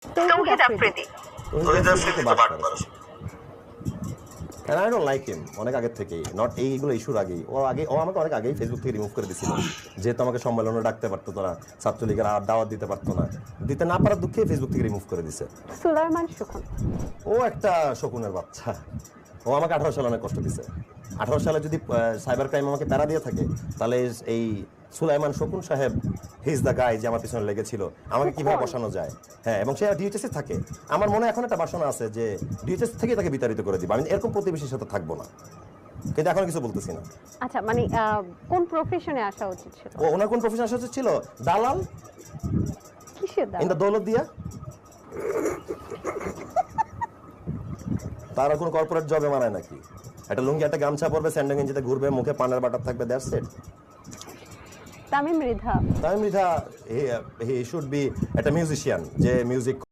তৌহিদ আফ্রিদি তো বাস করে। And I don't like him অনেক আগের থেকেই, নট এইগুলো ইস্যুর আগেই। ও আমাকে অনেক আগেই ফেসবুক থেকে রিমুভ করে দিছিল, যেহেতু আমাকে সম্মেলনে ডাকতে পারতো না, ছাত্রলীগের দাওয়াত দিতে পারতো না, দিতে না পারার দুঃখে ফেসবুক থেকে রিমুভ করে দিছে। সুলাইমান শকুন ও একটা শকুনের বাচ্চা, ও আমাকে 18 সালে অনেক কষ্ট দিছে। 18 সালে যদি সাইবার ক্রাইম আমাকে প্যারা দিয়ে থাকে, তাহলে এই সুলাইমান শকুন সাহেব হি ইজ দ্য গাই যে আমার পিছনে লেগেছিল আমাকে কিভাবে বসানো যায়। হ্যাঁ, এবং সে ডিএইচএসে থাকে। আমার মনে এখন একটা বাসনা আছে যে ডিএইচএস থেকে তাকে বিতাড়িত করে দিব। আমি এরকম প্রতিবেশীর সাথে থাকবো না, কিন্তু এখন কিছু বলতেছি না। আচ্ছা, মানে কোন প্রফেশনে আসা উচিত ছিল? ও ওনার কোন প্রফেশন আসা উচিত ছিল? দালাল কিসের ইন দ্য দৌলত দিয়া। তারা কোন কর্পোরেট জবে মানায় নাকি? একটা লুঙ্গি একটা গামছা পরবে, স্যান্ডো গেঞ্জিতে ঘুরবে, মুখে পানের বাটার থাকবে, that's it. Tamim Mridha he should be একটা মিউজিশিয়ান যে মিউজিক